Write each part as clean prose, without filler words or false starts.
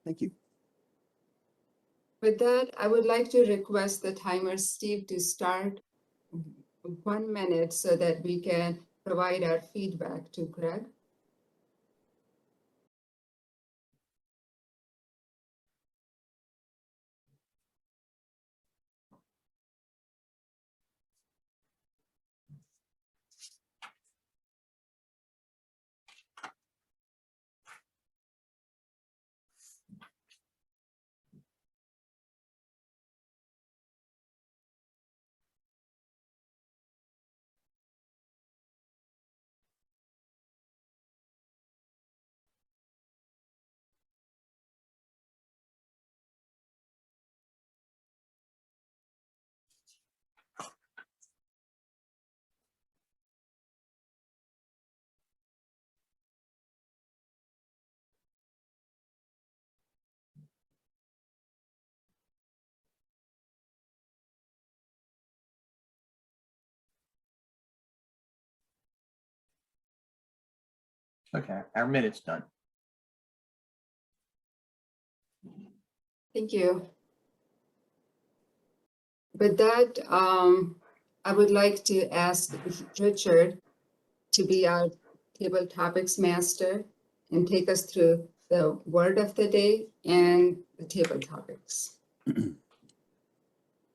Thank you. With that, I would like to request the timer, Steve, to start 1 minute so that we can provide our feedback to Greg. Okay, our minute's done. Thank you. With that, I would like to ask Richard to be our table topics master and take us through the word of the day and the table topics.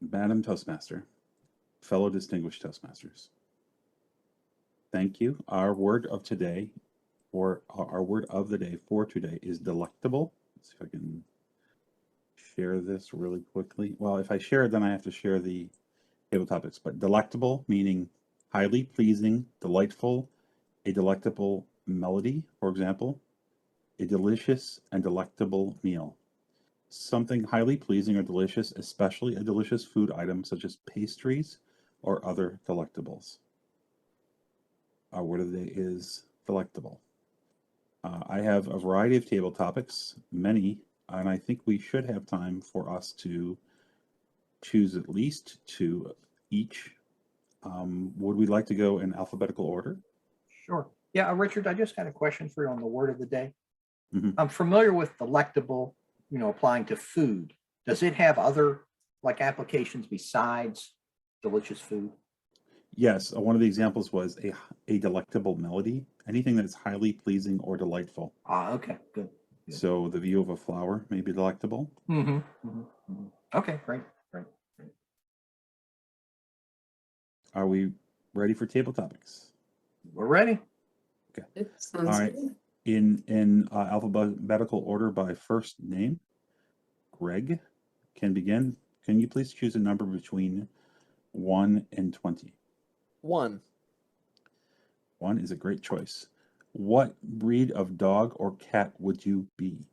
Madam Toastmaster, fellow distinguished Toastmasters, thank you. Our word of today, or our word of the day for today, is delectable. Let's see if I can share this really quickly. Well, if I share it, then I have to share the table topics. But delectable, meaning highly pleasing, delightful, a delectable melody, for example, a delicious and delectable meal. Something highly pleasing or delicious, especially a delicious food item such as pastries or other delectables. Our word of the day is delectable. I have a variety of table topics, many, and I think we should have time for us to choose at least two each. Would we like to go in alphabetical order? Sure. Yeah, Richard, I just got a question for you on the word of the day. Mhm. I'm familiar with delectable, applying to food. Does it have other applications besides delicious food? Yes, one of the examples was a delectable melody, anything that's highly pleasing or delightful. Ah, okay, good. Yeah. So the view of a flower may be delectable. Okay, great. Are we ready for table topics? We're ready. It sounds All right. good. In alphabetical order by first name, Greg can begin. Can you please choose a number between 1 and 20? 1. 1 is a great choice. What breed of dog or cat would you be?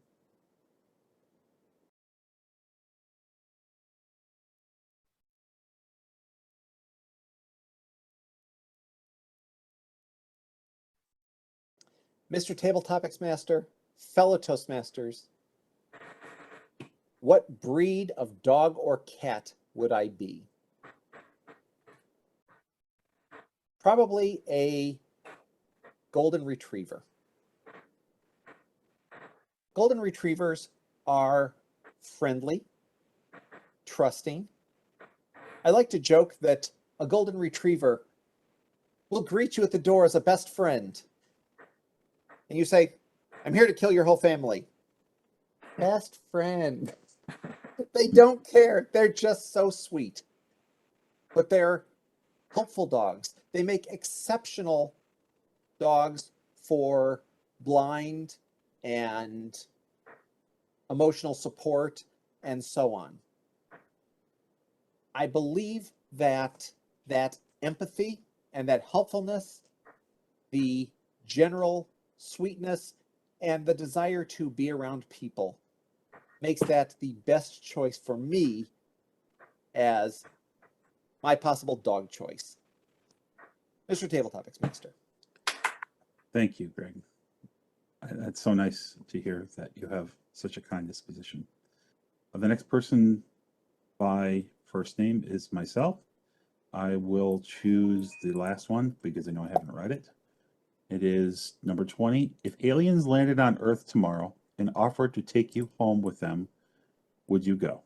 Mr. Table Topics Master, fellow Toastmasters, what breed of dog or cat would I be? Probably a golden retriever. Golden retrievers are friendly, trusting. I like to joke that a golden retriever will greet you at the door as a best friend. And you say, I'm here to kill your whole family. Best friend. They don't care. They're just so sweet. But they're helpful dogs. They make exceptional dogs for blind and emotional support and so on. I believe that empathy and that helpfulness, the general sweetness, and the desire to be around people makes that the best choice for me as my possible dog choice. Mr. Table Topics Master. Thank you, Greg. That's so nice to hear that you have such a kind disposition. The next person by first name is myself. I will choose the last one because I know I haven't read it. It is number 20. If aliens landed on Earth tomorrow and offered to take you home with them, would you go?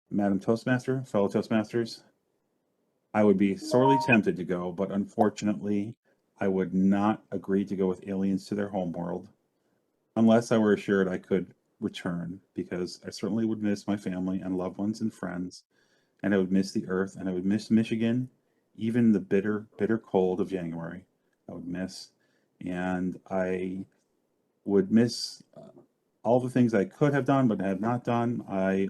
Madam Toastmaster, fellow Toastmasters, I would be sorely tempted to go, but unfortunately, I would not agree to go with aliens to their homeworld unless I were assured I could return, because I certainly would miss my family and loved ones and friends, and I would miss the earth, and I would miss Michigan, even the bitter, bitter cold of January. I would miss, and I would miss all the things I could have done but have not done. I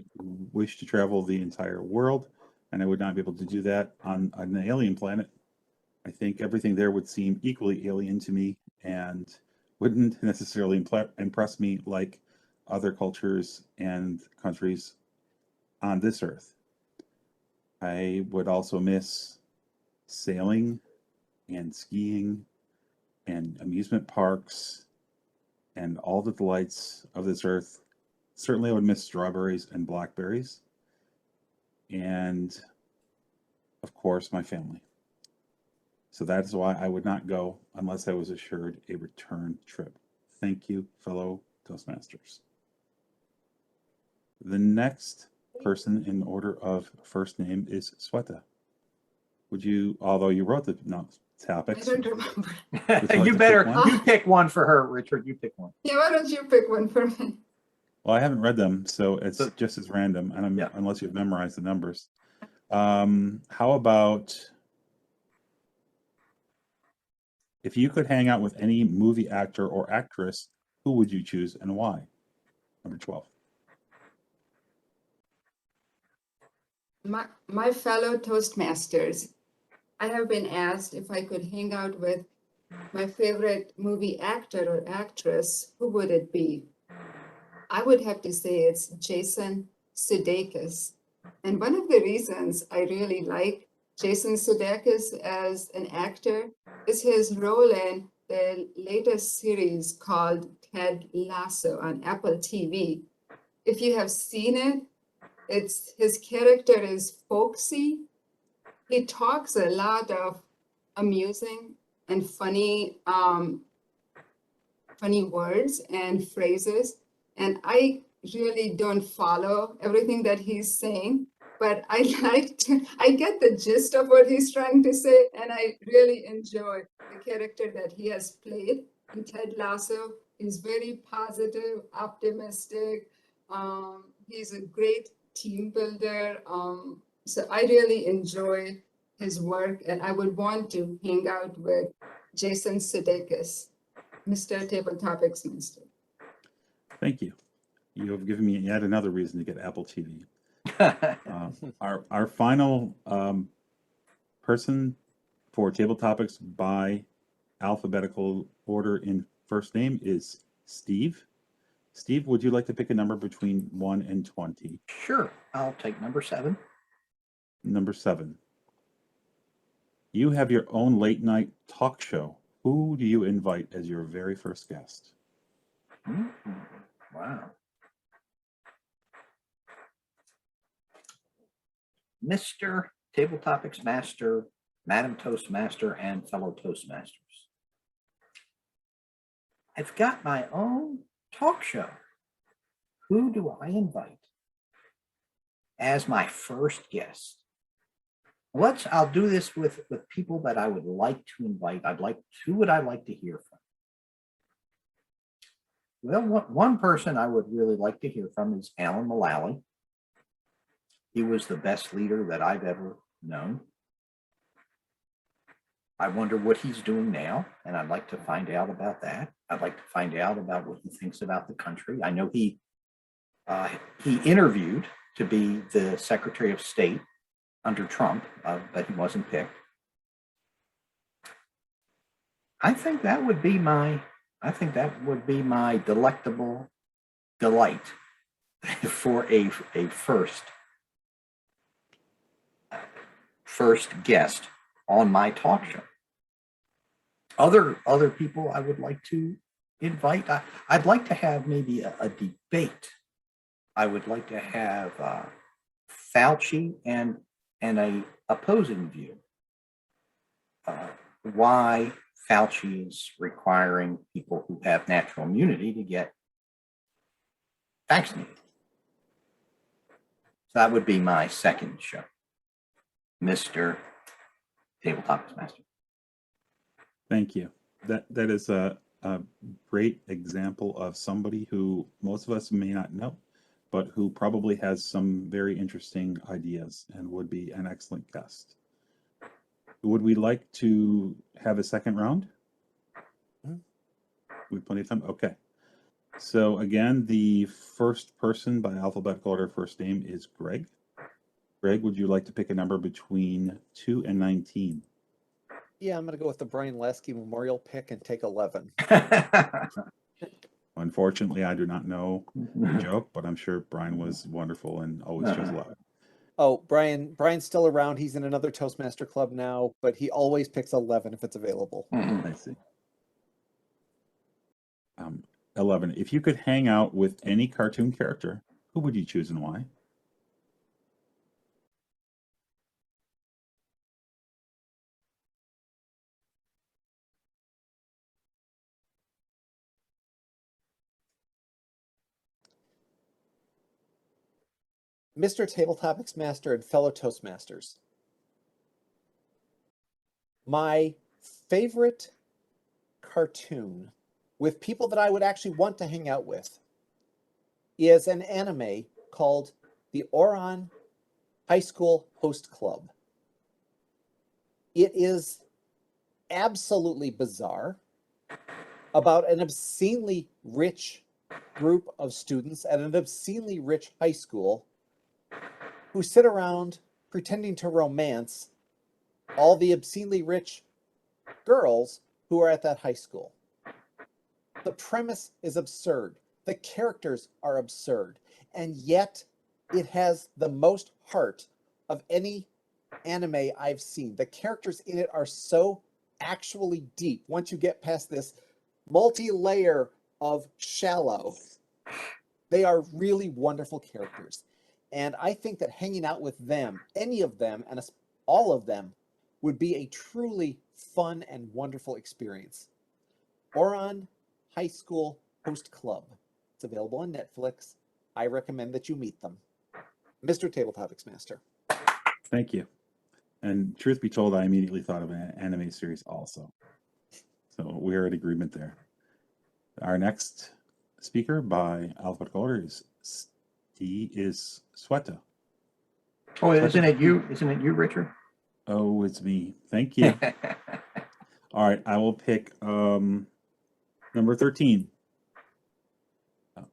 wish to travel the entire world, and I would not be able to do that on an alien planet. I think everything there would seem equally alien to me and wouldn't necessarily impress me like other cultures and countries on this earth. I would also miss sailing and skiing and amusement parks and all the delights of this earth. Certainly I would miss strawberries and blackberries. And of course, my family. So that is why I would not go unless I was assured a return trip. Thank you, fellow Toastmasters. The next person in order of first name is Sweta. Would you, although you wrote the I topics, don't remember. Would you like You to better, pick one? you pick one for her, Richard. You pick one. Yeah, why don't you pick one for me? well, I haven't read them, so it's So- just as random, and Yeah. unless you've memorized the numbers. How about if you could hang out with any movie actor or actress, who would you choose and why? Number 12. My fellow Toastmasters, I have been asked if I could hang out with my favorite movie actor or actress, who would it be? I would have to say it's Jason Sudeikis. And one of the reasons I really like Jason Sudeikis as an actor is his role in the latest series called Ted Lasso on Apple TV. If you have seen it, it's his character is folksy. He talks a lot of amusing and funny words and phrases, and I really don't follow everything that he's saying, but I get the gist of what he's trying to say, and I really enjoy the character that he has played in Ted Lasso. He's very positive, optimistic. He's a great team builder. So I really enjoy his work, and I would want to hang out with Jason Sudeikis, Mr. Table Topics Master. Thank you. You have given me yet another reason to get Apple TV. Our final person for table topics by alphabetical order in first name is Steve. Steve, would you like to pick a number between 1 and 20? Sure, I'll take number 7. Number 7. You have your own late night talk show. Who do you invite as your very first guest? Wow. Mr. Table Topics Master, Madam Toastmaster, and fellow Toastmasters. I've got my own talk show. Who do I invite as my first guest? I'll do this with people that I would like to invite. Who would I like to hear from? Well, one person I would really like to hear from is Alan Mulally. He was the best leader that I've ever known. I wonder what he's doing now, and I'd like to find out about that. I'd like to find out about what he thinks about the country. I know he interviewed to be the Secretary of State under Trump, but he wasn't picked. I think that would be my delectable delight for a first guest on my talk show. Other people I would like to invite. I'd like to have maybe a debate. I would like to have Fauci and a opposing view. Why Fauci is requiring people who have natural immunity to get vaccinated. So that would be my second show, Mr. Tabletop Master. Thank you. That is a great example of somebody who most of us may not know, but who probably has some very interesting ideas and would be an excellent guest. Would we like to have a second round? We have plenty of time. Okay. So again, the first person by alphabetical order first name is Greg. Greg, would you like to pick a number between 2 and 19? Yeah, I'm going to go with the Brian Lasky Memorial pick and take 11. Unfortunately, I do not know the joke, but I'm sure Brian was wonderful and always chose 11. Oh, Brian's still around. He's in another Toastmaster club now, but he always picks 11 if it's available. I see. 11. If you could hang out with any cartoon character, who would you choose and why? Mr. Tabletopix Master and fellow Toastmasters. My favorite cartoon with people that I would actually want to hang out with is an anime called the Ouran High School Host Club. It is absolutely bizarre about an obscenely rich group of students at an obscenely rich high school who sit around pretending to romance all the obscenely rich girls who are at that high school. The premise is absurd. The characters are absurd. And yet it has the most heart of any anime I've seen. The characters in it are so actually deep. Once you get past this multi-layer of shallow, they are really wonderful characters. And I think that hanging out with them, any of them, and all of them, would be a truly fun and wonderful experience. Ouran High School Host Club. It's available on Netflix. I recommend that you meet them. Mr. Tabletopix Master. Thank you. And truth be told, I immediately thought of an anime series also. So we're in agreement there. Our next speaker by alphabetical order is Sweta. Oh, isn't it you? Isn't it you, Richard? Oh, it's me. Thank you. All right, I will pick number 13.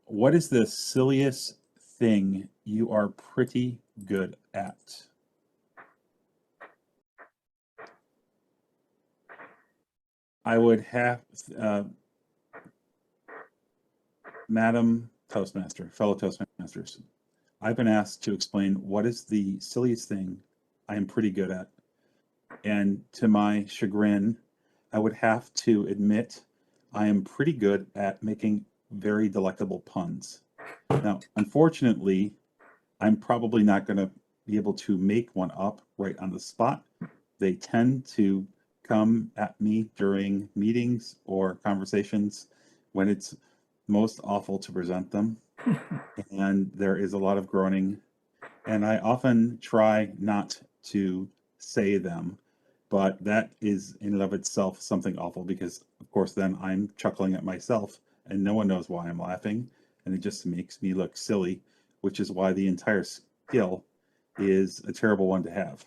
What is the silliest thing you are pretty good at? I would have Madam Toastmaster, fellow Toastmasters. I've been asked to explain what is the silliest thing I am pretty good at. And to my chagrin, I would have to admit I am pretty good at making very delectable puns. Now, unfortunately, I'm probably not going to be able to make one up right on the spot. They tend to come at me during meetings or conversations when it's most awful to present them. And there is a lot of groaning. And I often try not to say them, but that is in and of itself something awful because, of course, then I'm chuckling at myself and no one knows why I'm laughing. And it just makes me look silly, which is why the entire skill is a terrible one to have.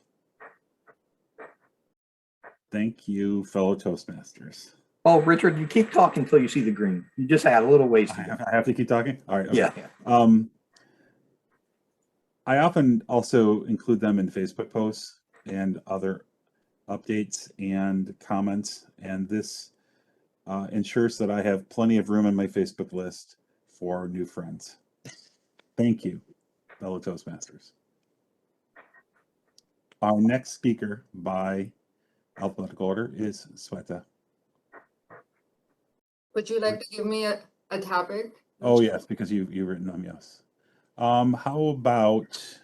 Thank you, fellow Toastmasters. Oh, Richard, you keep talking until you see the green. You just had a little ways to go. I have to keep talking? All right. Okay. Yeah. I often also include them in Facebook posts and other updates and comments, and this ensures that I have plenty of room on my Facebook list for new friends. Thank you, fellow Toastmasters. Our next speaker by alphabetical order is Sweta. Would you like to give me a topic? Oh, yes, because you've written them, yes. How about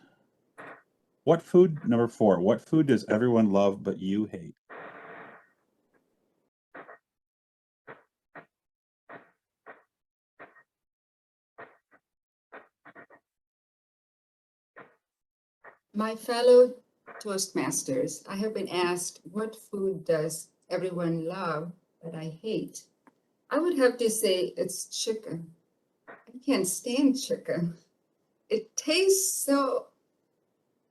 what food, number 4, what food does everyone love but you hate? My fellow Toastmasters, I have been asked, what food does everyone love that I hate? I would have to say it's chicken. I can't stand chicken. It tastes so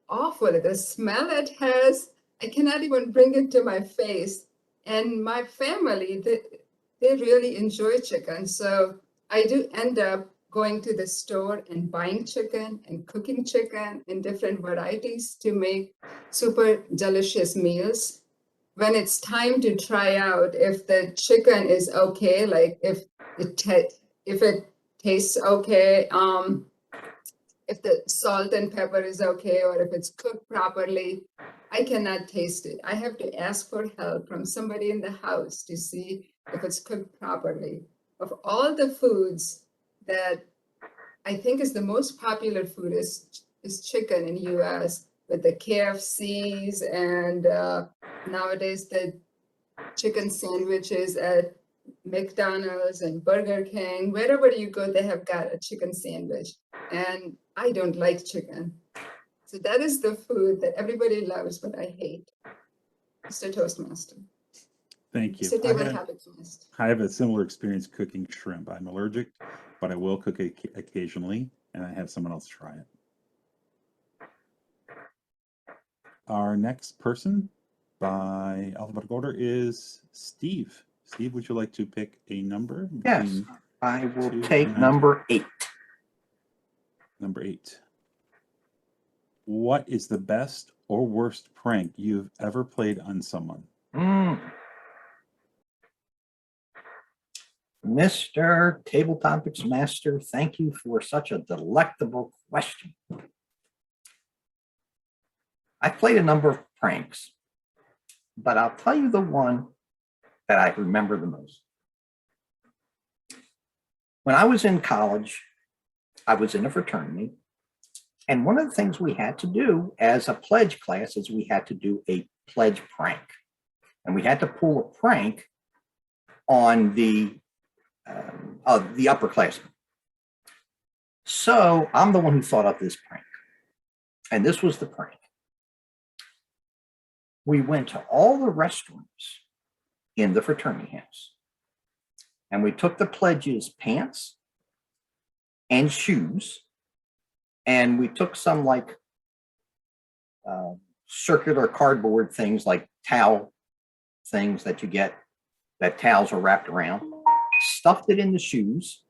awful. The smell it has, I cannot even bring it to my face. And my family, they really enjoy chicken. So I do end up going to the store and buying chicken and cooking chicken in different varieties to make super delicious meals. When it's time to try out if the chicken is okay, like if if it tastes okay, if the salt and pepper is okay, or if it's cooked properly, I cannot taste it. I have to ask for help from somebody in the house to see if it's cooked properly. Of all the foods that I think is the most popular food is chicken in US with the KFCs and nowadays the chicken sandwiches at McDonald's and Burger King. Wherever you go, they have got a chicken sandwich. And I don't like chicken. So that is the food that everybody loves, but I hate. Mr. Toastmaster. Thank you. Mr. Table Topics Master. I have a similar experience cooking shrimp. I'm allergic, but I will cook it occasionally, and I have someone else try it. Our next person by alphabetical order is Steve. Steve, would you like to pick a number? Yes, between I will 2 take and number 8. Number 8. What is the best or worst prank you've ever played on someone? Mr. Table Topics Master, thank you for such a delectable question. I've played a number of pranks, but I'll tell you the one that I remember the most. When I was in college, I was in a fraternity, and one of the things we had to do as a pledge class is we had to do a pledge prank. And we had to pull a prank on the upperclassmen. So I'm the one who thought up this prank. And this was the prank. We went to all the restrooms in the fraternity house. And we took the pledges' pants and shoes. And we took some like circular cardboard things like towel things that you get, that towels are wrapped around, stuffed it in the shoes,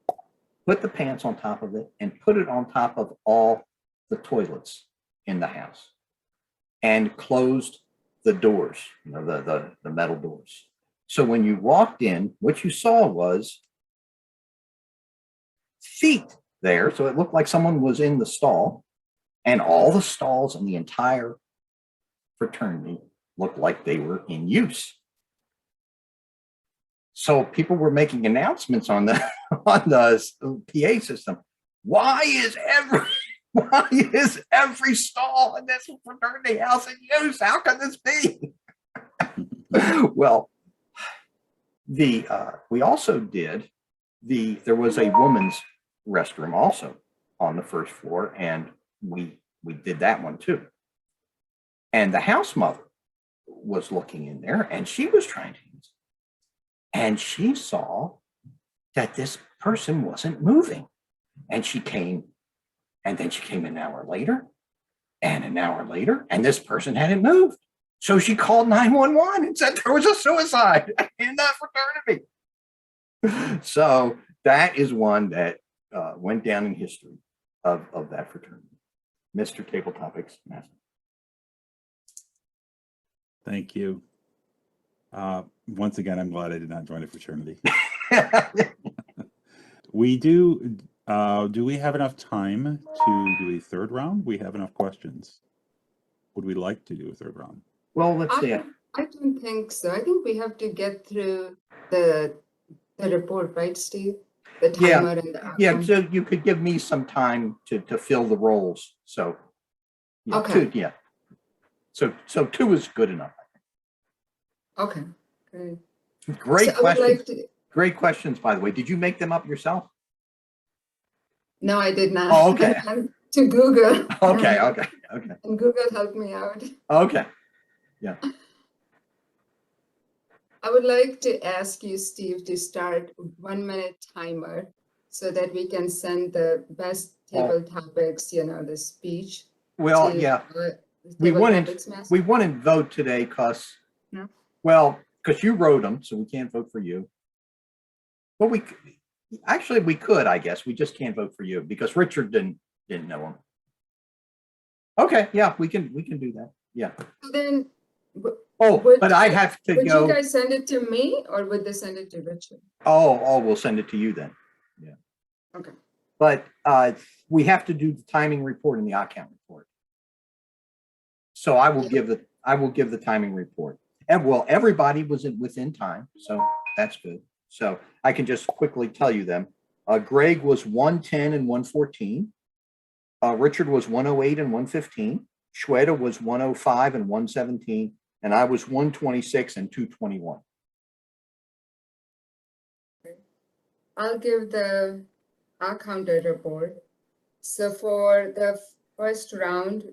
put the pants on top of it, and put it on top of all the toilets in the house, and closed the doors, you know, the metal doors. So when you walked in, what you saw was feet there. So it looked like someone was in the stall, and all the stalls in the entire fraternity looked like they were in use. So people were making announcements on the PA system. Why is every stall in this fraternity house in use? How can this be? Well, we also did there was a woman's restroom also on the first floor, and we did that one too. And the house mother was looking in there, and she was trying to use it. And she saw that this person wasn't moving. And she came, and then she came an hour later, and an hour later, and this person hadn't moved. So she called 911 and said there was a suicide in that fraternity. So that is one that went down in history of that fraternity. Mr. Table Topics Master. Thank you. Once again, I'm glad I did not join a fraternity. We do we have enough time to do a third round? We have enough questions. Would we like to do a third round? Well, let's see. I don't think so. I think we have to get through the report, right, Steve? The timer and the Yeah, outcome. so you could give me some time to fill the roles. So yeah, Okay. 2, yeah. So 2 is good enough. Okay, great. Great So I would questions. like to, Great questions, by the way. Did you make them up yourself? no, I did not. Oh, okay. to Google. Okay, okay, okay, And Google helped me out. okay. I would like to ask you, Steve, to start 1 minute timer so that we can send the best table topics, the speech. Well, to, yeah, the we table wouldn't- topics master. we wouldn't vote today because, No. well, because you wrote them, so we can't vote for you. But actually we could, I guess. We just can't vote for you because Richard didn't know them. Okay, yeah, we can do that. Yeah. So then, Oh, Would but I you- have to would go. you guys send it to me or would they send it to Richard? Oh, we'll send it to you then. Yeah. Okay. But we have to do the timing report and the account report. So I will give the timing report. And well, everybody was within time, so that's good. So I can just quickly tell you them. Greg was 110 and 114. Richard was 108 and 115. Shweta was 105 and 117. And I was 126 and 221. I'll give the counter report. So for the first round,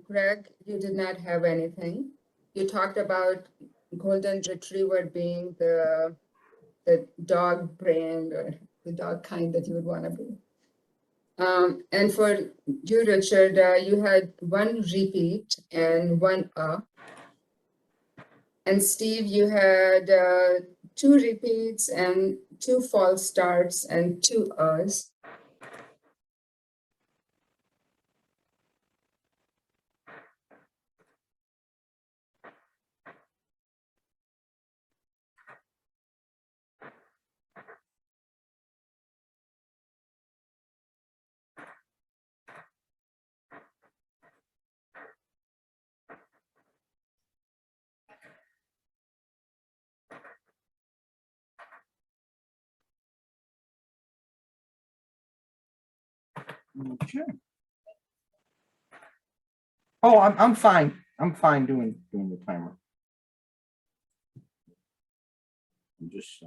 Greg, you did not have anything. You talked about Golden Retriever being the dog brand or the dog kind that you would want to be. And for you, Richard, you had one repeat and one And Steve, you had 2 repeats and 2 false starts and 2 Us. Okay. Oh, I'm fine. I'm fine doing the timer. I'm just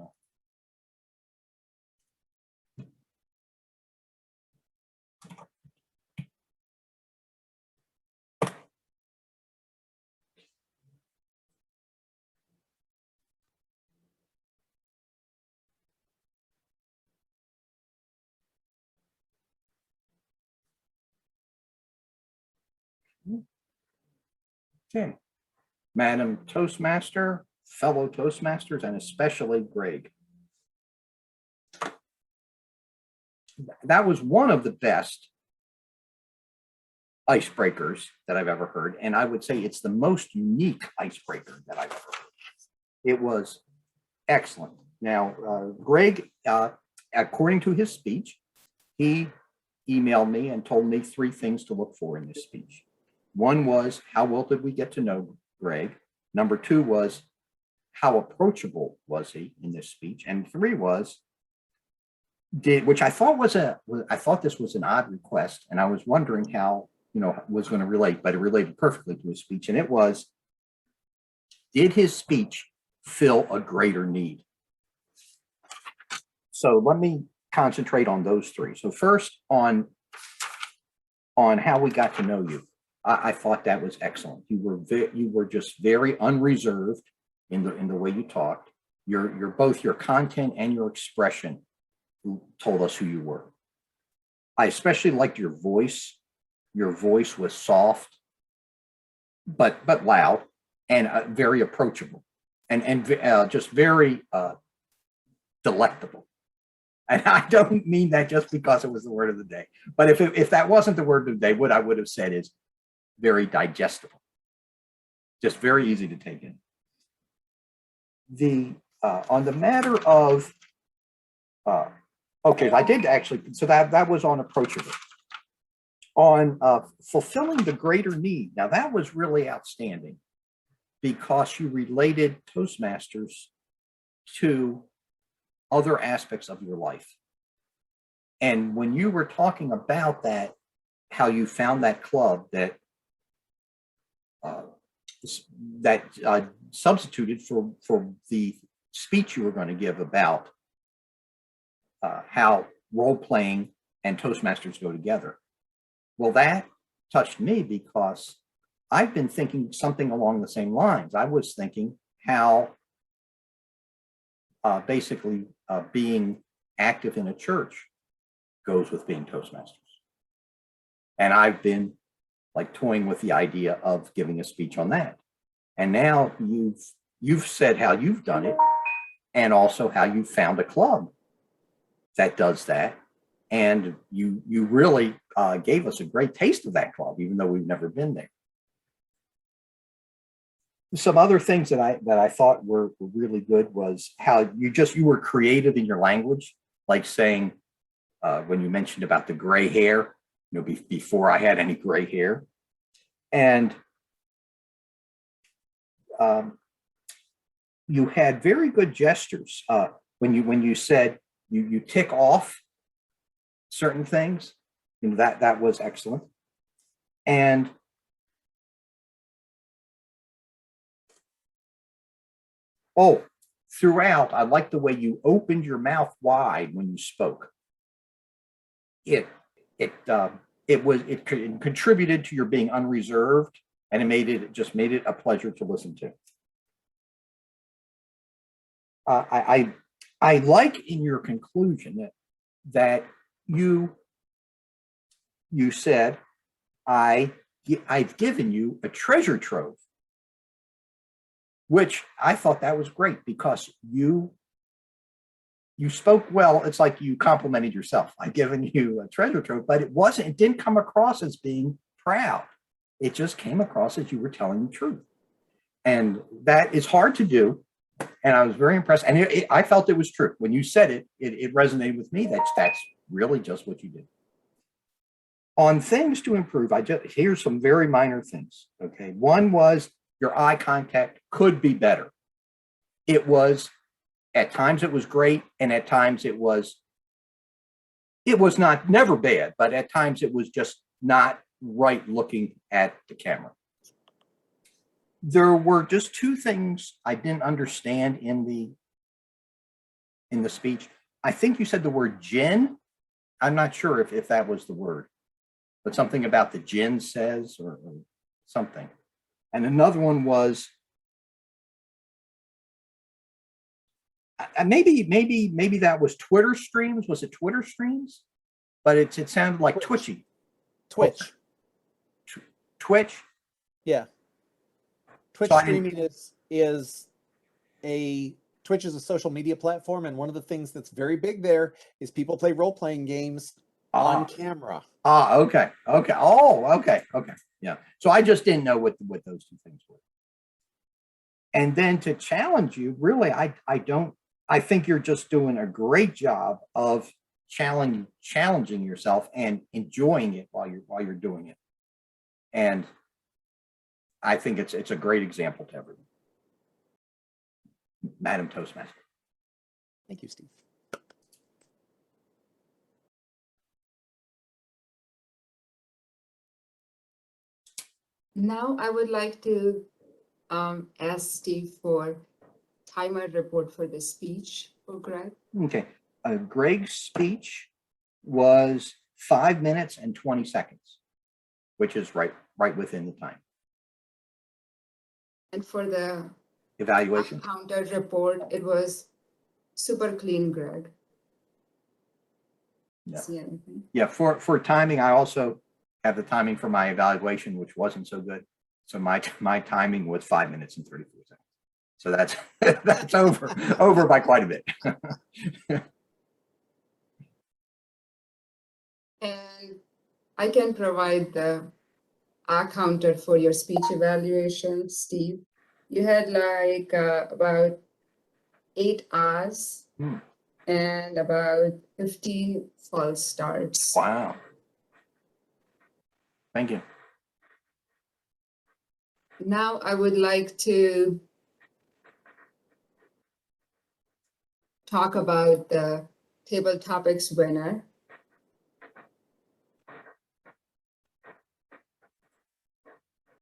okay. Madam Toastmaster, fellow Toastmasters, and especially Greg. That was one of the best icebreakers that I've ever heard. And I would say it's the most unique icebreaker that I've ever heard. It was excellent. Now, Greg, according to his speech, he emailed me and told me 3 things to look for in this speech. One was, how well did we get to know Greg? Number 2 was, how approachable was he in this speech? And 3 was, which I thought this was an odd request, and I was wondering how, was going to relate, but it related perfectly to his speech. And it was, did his speech fill a greater need? So let me concentrate on those 3. So first on how we got to know you. I thought that was excellent. You were just very unreserved in the way you talked. Your both your content and your expression told us who you were. I especially liked your voice. Your voice was soft, but loud and very approachable, and just very delectable. And I don't mean that just because it was the word of the day, but if that wasn't the word of the day, what I would have said is very digestible, just very easy to take in. On the matter of, okay, I did actually, so that was on approachable. On fulfilling the greater need. Now that was really outstanding because you related Toastmasters to other aspects of your life. And when you were talking about that, how you found that club that substituted for the speech you were going to give about how role-playing and Toastmasters go together. Well, that touched me because I've been thinking something along the same lines. I was thinking how basically being active in a church goes with being Toastmasters. And I've been like toying with the idea of giving a speech on that. And now you've said how you've done it, and also how you found a club that does that. And you really gave us a great taste of that club, even though we've never been there. Some other things that I thought were really good was how you were creative in your language, like saying when you mentioned about the gray hair, before I had any gray hair, and you had very good gestures when you said you tick off certain things. That was excellent. And throughout, I like the way you opened your mouth wide when you spoke. It contributed to your being unreserved, and it just made it a pleasure to listen to. I like in your conclusion that you said, I've given you a treasure trove, which I thought that was great because you spoke well. It's like you complimented yourself. I've given you a treasure trove, but it didn't come across as being proud. It just came across as you were telling the truth. And that is hard to do. And I was very impressed. And I felt it was true. When you said it, it resonated with me. That's really just what you did. On things to improve, here's some very minor things. Okay. One was your eye contact could be better. At times it was great, and at times it was never bad, but at times it was just not right looking at the camera. There were just two things I didn't understand in the speech. I think you said the word gin. I'm not sure if that was the word, but something about the gin says or something. And another one was maybe that was Twitter streams. Was it Twitter streams? But it sounded like Twitchy. Twitch. Twitch. Yeah. Twitch streaming Twitch is a social media platform, and one of the things that's very big there is people play role-playing games on camera. Okay. Oh, okay. Yeah. So I just didn't know what those two things were. And then to challenge you, really, I think you're just doing a great job of challenging yourself and enjoying it while you're doing it. And I think it's a great example to everyone. Madam Toastmaster. Thank you, Steve. Now I would like to ask Steve for timer report for the speech for Greg. Okay. Greg's speech was 5 minutes and 20 seconds, which is right within the time. And for the Evaluation. counter report, it was super clean, Greg. Yeah. See anything? Yeah, for timing, I also have the timing for my evaluation, which wasn't so good. So my timing was 5 minutes and 34 seconds. So that's over by quite a bit. And I can provide the counter for your speech evaluation, Steve. You had like about 8 R's and about 50 false starts. Wow. Thank you. Now I would like to talk about the table topics winner.